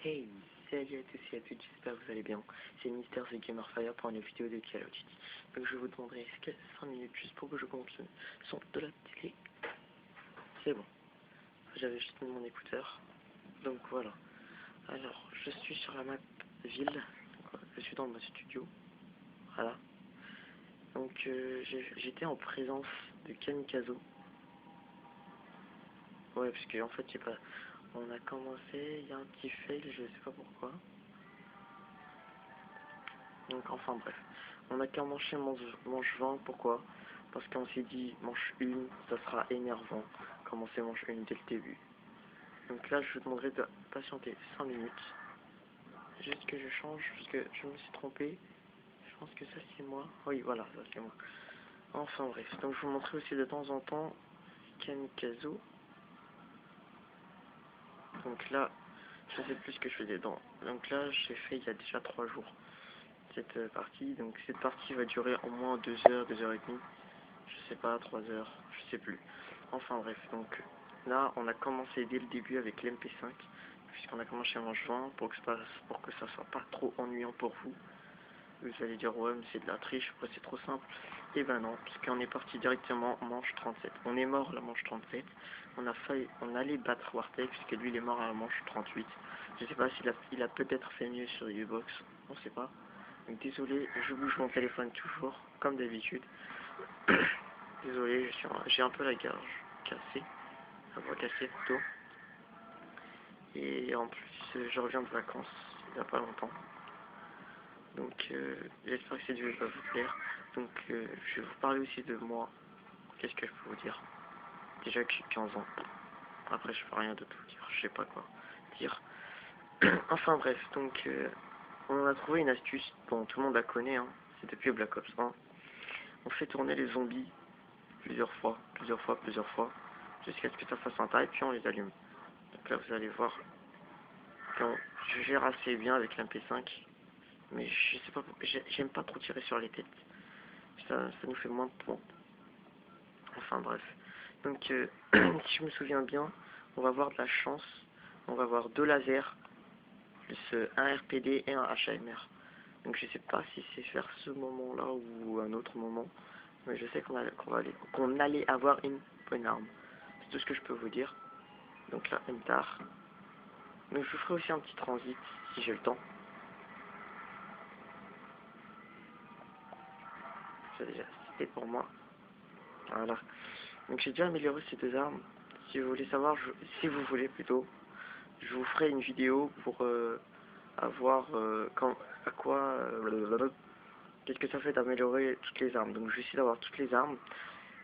Hey, salut à tous et à toutes, j'espère que vous allez bien. C'est Mister The Gamer Fire pour une vidéo de Call of Duty. Donc je vous demanderai 5 minutes juste pour que je compte le son de la télé. C'est bon, j'avais juste mis mon écouteur. Donc voilà. Alors, je suis sur la map ville. Je suis dans le mode studio. Voilà. Donc j'étais en présence de Kamikazo. Ouais, parce que en fait, j'ai pas... On a commencé, il y a un petit fail, je sais pas pourquoi. Donc enfin bref, on a commencé manche 20, pourquoi? Parce qu'on s'est dit manche 1, ça sera énervant, commencer manche 1 dès le début. Donc là je vous demanderai de patienter 5 minutes, juste que je change, parce que je me suis trompé, je pense que ça c'est moi, oui voilà, ça c'est moi. Enfin bref, donc je vous montrerai aussi de temps en temps Kamikazo. Donc là, je sais plus ce que je faisais dans. Donc là j'ai fait il y a déjà 3 jours cette partie, donc cette partie va durer au moins 2 heures, 2 heures et demie. Je sais pas, 3 heures, je sais plus. Enfin bref, donc là on a commencé dès le début avec l'MP5, puisqu'on a commencé en juin pour que ça soit pas trop ennuyant pour vous. Vous allez dire ouais mais c'est de la triche, après c'est trop simple. Et ben non, puisqu'on est parti directement manche 37. On est mort la manche 37, on allait battre Wartech, puisque lui il est mort à la manche 38. Je sais pas s'il a peut-être fait mieux sur Ubox, on sait pas. Donc désolé, je bouge mon téléphone toujours, comme d'habitude. Désolé, j'ai un peu la gorge cassée, la voix cassée plutôt. Et en plus, je reviens de vacances, il n'y a pas longtemps. Donc j'espère que cette vidéo va vous plaire. Donc je vais vous parler aussi de moi. Qu'est-ce que je peux vous dire? Déjà que j'ai 15 ans. Après je peux rien d'autre vous dire, je sais pas quoi dire. Enfin bref, donc on a trouvé une astuce, bon tout le monde la connaît, hein. C'est depuis Black Ops 1. On fait tourner les zombies plusieurs fois, jusqu'à ce que ça fasse un tas et puis on les allume. Donc là vous allez voir que je gère assez bien avec l'MP5, mais je sais pas pourquoi, j'aime pas trop tirer sur les têtes. Ça nous fait moins de points. Enfin bref. Donc si je me souviens bien, on va avoir de la chance. On va avoir 2 lasers, plus un RPD et un HAMR. Donc je sais pas si c'est vers ce moment-là ou un autre moment, mais je sais qu'on allait avoir une bonne arme. C'est tout ce que je peux vous dire. Donc là, MTAR. Donc je vous ferai aussi un petit transit si j'ai le temps. C'est déjà cité pour moi. Voilà. Donc j'ai déjà amélioré ces 2 armes. Si vous voulez savoir, si vous voulez plutôt, je vous ferai une vidéo pour avoir qu'est-ce que ça fait d'améliorer toutes les armes. Donc je vais essayer d'avoir toutes les armes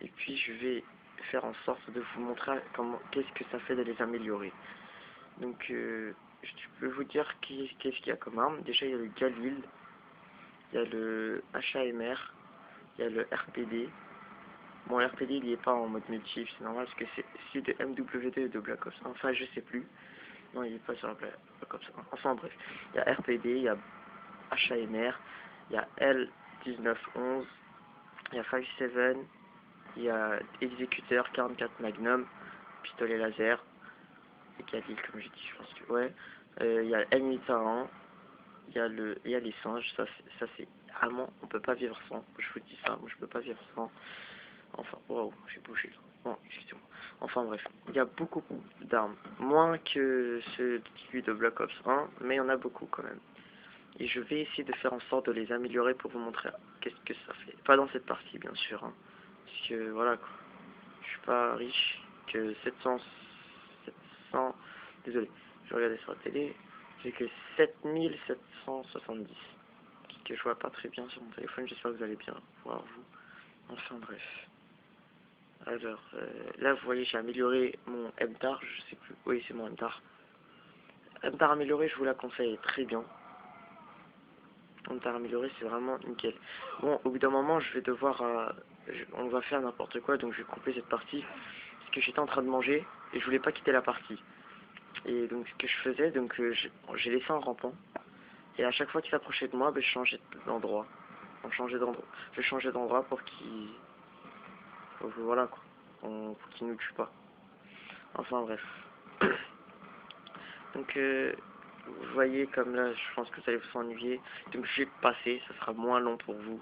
et puis je vais faire en sorte de vous montrer qu'est-ce que ça fait de les améliorer. Donc je peux vous dire qu'est-ce qu'il y a comme arme. Déjà il y a le Galil, il y a le HAMR, il y a le RPD. Bon, RPD il n'y est pas en mode multi, c'est normal parce que c'est de MW2 et de Black Ops 1. Enfin je sais plus. Non, il n'est pas sur la Black Ops 1. Enfin bref, il y a RPD, il y a HAMR, il y a L1911, il y a 5.7, il y a exécuteur 44 Magnum, pistolet laser, et Galil comme j'ai dit, je pense que ouais. Il y a M8A1, il y a les singes, ça c'est vraiment, on peut pas vivre sans, je vous dis ça, moi je peux pas vivre sans. Enfin, waouh, j'ai bougé là. Bon, excusez-moi. Enfin bref, il y a beaucoup d'armes, moins que celui de Black Ops 1, mais il y en a beaucoup quand même. Et je vais essayer de faire en sorte de les améliorer pour vous montrer qu'est-ce que ça fait. Pas dans cette partie bien sûr, hein, parce que voilà quoi. Je suis pas riche que 700, désolé, je regardais sur la télé, j'ai que 7770, que je vois pas très bien sur mon téléphone, j'espère que vous allez bien voir vous. Enfin bref. Alors, là vous voyez j'ai amélioré mon MTAR, je sais plus, oui c'est mon MTAR. MTAR amélioré, je vous la conseille, très bien. MTAR amélioré, c'est vraiment nickel. Bon, au bout d'un moment, je vais devoir, on va faire n'importe quoi, donc je vais couper cette partie, parce que j'étais en train de manger, et je voulais pas quitter la partie. Et donc ce que je faisais, donc j'ai laissé un rampant, et à chaque fois qu'il s'approchait de moi, ben, je changeais d'endroit. Je changeais d'endroit pour qu'il, voilà quoi, pour qu'il nous tue pas. Enfin bref. Donc Vous voyez, comme là, je pense que vous allez vous ennuyer. Donc je vais passer, ça sera moins long pour vous.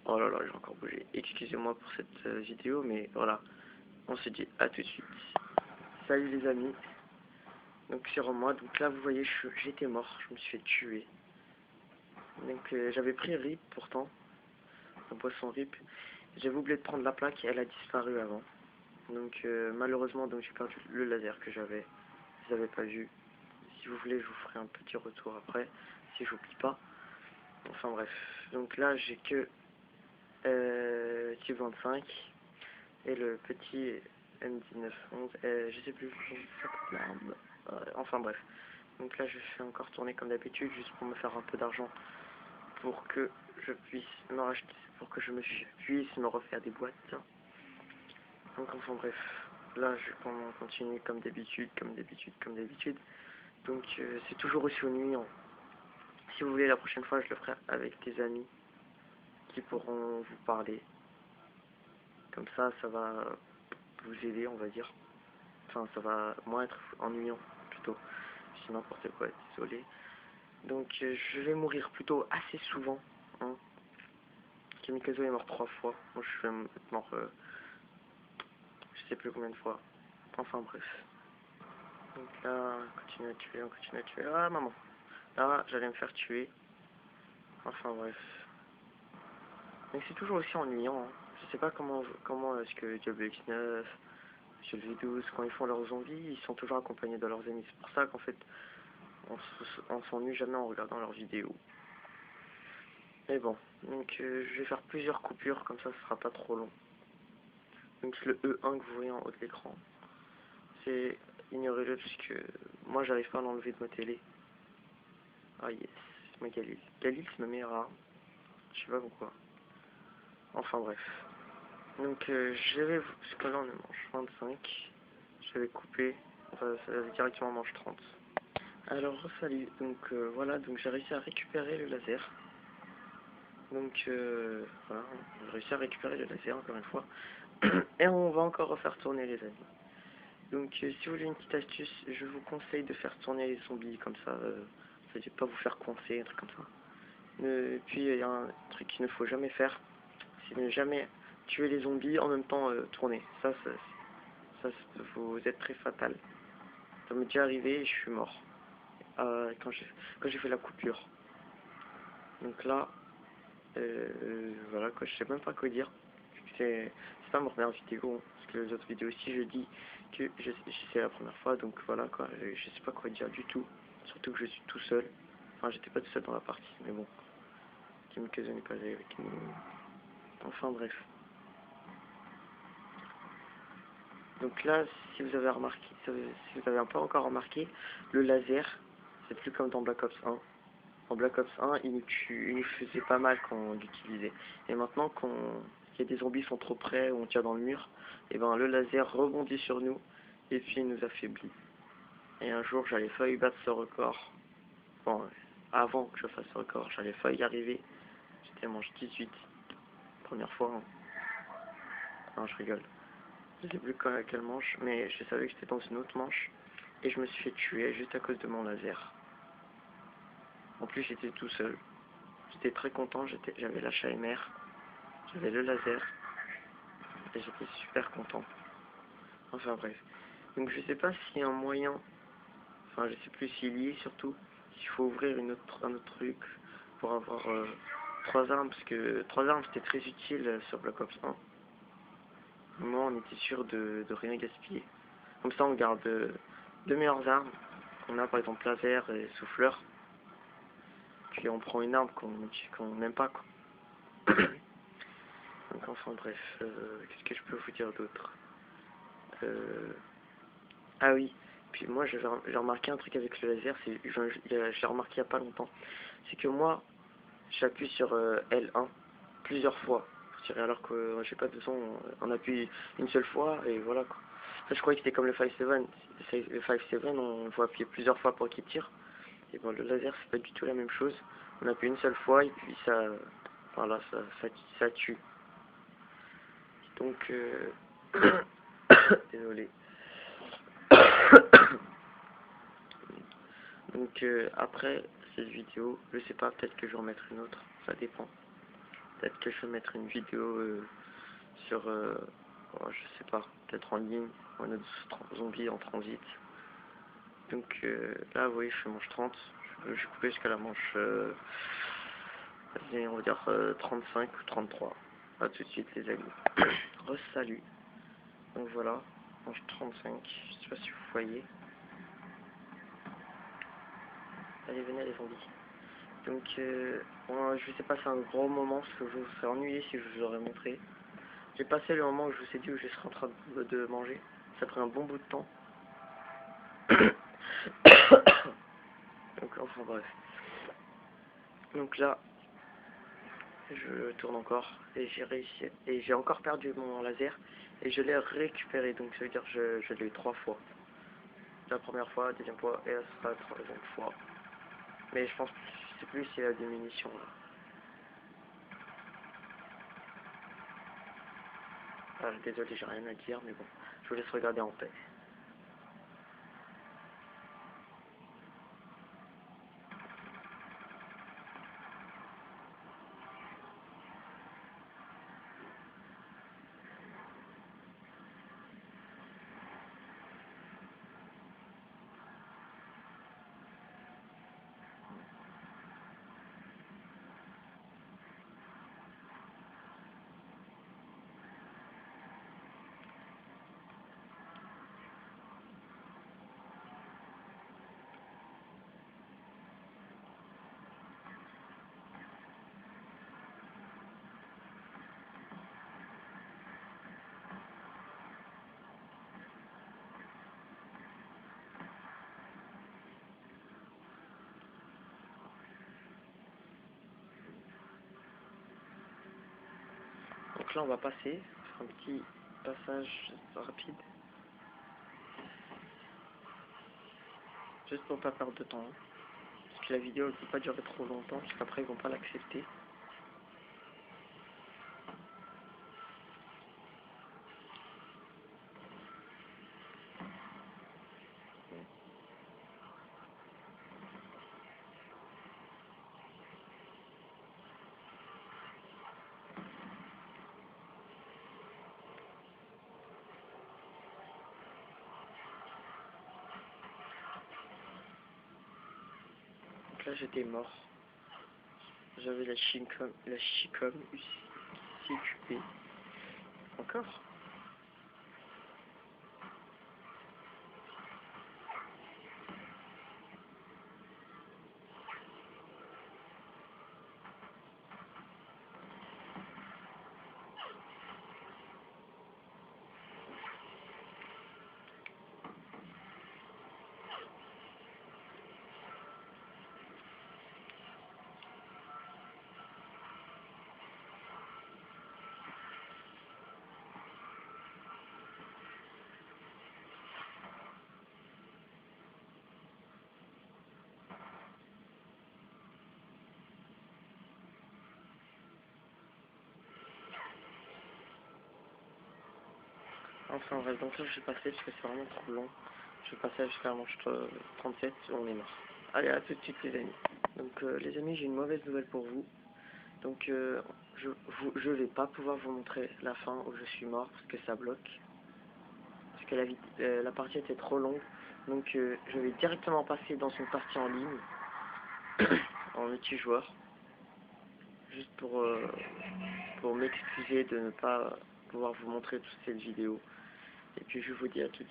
Oh là là, j'ai encore bougé. Excusez-moi pour cette vidéo, mais voilà. On se dit à tout de suite. Salut les amis. Donc sur moi, donc là vous voyez, j'étais mort, je me suis fait tuer. Donc j'avais pris RIP pourtant, la boisson RIP. J'avais oublié de prendre la plaque, elle a disparu avant. Donc malheureusement, donc j'ai perdu le laser que j'avais. Vous n'avez pas vu. Si vous voulez, je vous ferai un petit retour après, si j'oublie pas. Enfin bref. Donc là, j'ai que Type 25 et le petit M1911. Je sais plus comment ça s'appelle l'arme. Enfin bref. Donc là, je fais encore tourner comme d'habitude, juste pour me faire un peu d'argent, pour que je puisse me racheter, pour que je puisse me refaire des boîtes. Donc enfin bref. Là, je continue comme d'habitude, comme d'habitude, comme d'habitude. Donc c'est toujours aussi ennuyant. Si vous voulez, la prochaine fois, je le ferai avec des amis qui pourront vous parler. Comme ça va vous aider, on va dire. Enfin, ça va moins être ennuyant, plutôt. C'est n'importe quoi, désolé. Donc, je vais mourir plutôt assez souvent. Hein. Kamikaze est mort 3 fois. Moi, je suis mort, je sais plus combien de fois. Enfin, bref. Donc là, on continue à tuer, on continue à tuer. Ah, maman. Là, j'allais me faire tuer. Enfin, bref. Mais c'est toujours aussi ennuyant. Hein. Je sais pas comment est-ce que Diablo X9, Monsieur le V12, quand ils font leurs zombies, ils sont toujours accompagnés de leurs amis. C'est pour ça qu'en fait, on s'ennuie jamais en regardant leurs vidéos. Mais bon, donc je vais faire plusieurs coupures, comme ça ce sera pas trop long. Donc le E1 que vous voyez en haut de l'écran, c'est ignorez-le puisque moi j'arrive pas à l'enlever de ma télé. Ah yes, c'est ma Galil. Galil c'est ma meilleure arme. Je sais pas pourquoi. Enfin bref. Donc je vais, parce que là on est manche 25, je vais couper, enfin ça va directement manche 30. Alors salut, donc voilà, donc j'ai réussi à récupérer le laser. Donc voilà, j'ai réussi à récupérer le laser encore une fois. Et on va encore refaire tourner les amis. Donc si vous voulez une petite astuce, je vous conseille de faire tourner les zombies comme ça, ça ne va pas vous faire coincer, un truc comme ça. Puis il y a un truc qu'il ne faut jamais faire, c'est ne jamais tuer les zombies en même temps tourner. Ça peut vous être très fatal. Ça m'est déjà arrivé et je suis mort quand j'ai fait la coupure. Donc là, voilà quoi, je sais même pas quoi dire. C'est pas ma première vidéo, hein, parce que les autres vidéos aussi je dis que c'est la première fois, donc voilà quoi, je sais pas quoi dire du tout. Surtout que je suis tout seul. Enfin, j'étais pas tout seul dans la partie, mais bon. Kamikaze n'est pas avec nous. Enfin bref. Donc là, si vous avez remarqué, si vous avez un peu encore remarqué, le laser, c'est plus comme dans Black Ops 1. En Black Ops 1, il nous faisait pas mal quand on l'utilisait. Et maintenant, quand il y a des zombies qui sont trop près ou on tire dans le mur, et ben le laser rebondit sur nous et puis il nous affaiblit. Et un jour, j'allais failli battre ce record. Bon, avant que je fasse ce record, j'allais failli y arriver. J'étais manche 18. Première fois. Hein. Non, je rigole. Je sais plus à quelle manche, mais je savais que j'étais dans une autre manche. Et je me suis fait tuer juste à cause de mon laser. En plus, j'étais tout seul. J'étais très content, j'avais la HMR, j'avais le laser. Et j'étais super content. Enfin bref. Donc je sais pas s'il y a un moyen, enfin je sais plus s'il y est surtout, s'il faut ouvrir un autre truc pour avoir 3 armes, parce que 3 armes c'était très utile sur Black Ops 1. Au moins on était sûr de rien gaspiller. Comme ça on garde 2 meilleures armes, qu'on a par exemple laser et souffleur. Puis on prend une arme qu'on n'aime pas quoi. Donc enfin bref, qu'est-ce que je peux vous dire d'autre Ah oui, puis moi j'ai remarqué un truc avec le laser, j'ai remarqué il n'y a pas longtemps. C'est que moi, j'appuie sur L1 plusieurs fois pour tirer, alors que j'ai pas besoin, on appuie une seule fois et voilà quoi. Ça, je croyais que c'était comme le 5.7. Le 5.7, on voit appuyer plusieurs fois pour qu'il tire. Et bon, le laser, c'est pas du tout la même chose. On appuie une seule fois et puis ça, voilà, ça tue. Donc, désolé. Donc après cette vidéo, je sais pas, peut-être que je vais en mettre une autre, ça dépend. Peut-être que je vais mettre une vidéo sur, je sais pas, peut-être en ligne, ou un autre zombie en transit. Donc là, vous voyez, je fais manche 30, je vais couper jusqu'à la manche, on va dire 35 ou 33. A tout de suite les amis. Re-salut. Donc voilà, manche 35, je sais pas si vous voyez. Allez, venez les zombies. Donc bon, je sais pas, c'est un gros moment parce que je vous serais ennuyé si je vous aurais montré. J'ai passé le moment où je vous ai dit où je serais en train de manger. Ça a pris un bon bout de temps. Donc enfin bref. Donc là, je tourne encore et j'ai réussi. Et j'ai encore perdu mon laser et je l'ai récupéré. Donc ça veut dire que je l'ai eu 3 fois. La première fois, la deuxième fois et là ce sera la troisième fois. Mais je pense que c'est plus s'il y a des munitions là. Ah, désolé, j'ai rien à dire, mais bon, je vous laisse regarder en paix. Donc là on va passer, faire un petit passage rapide. Juste pour pas perdre de temps. Parce que la vidéo ne peut pas durer trop longtemps, parce qu'après ils vont pas l'accepter. Donc là j'étais mort. J'avais la Chicom CQP. Encore. Enfin bref, donc là je vais passer parce que c'est vraiment trop long. Je vais passer jusqu'à la manche 37 où on est mort. Allez, à tout de suite les amis. Donc les amis, j'ai une mauvaise nouvelle pour vous. Donc je vais pas pouvoir vous montrer la fin où je suis mort parce que ça bloque. Parce que la partie était trop longue. Donc je vais directement passer dans une partie en ligne en multijoueur. Juste pour m'excuser de ne pas pouvoir vous montrer toute cette vidéo. Et puis je vous dis à tout de suite.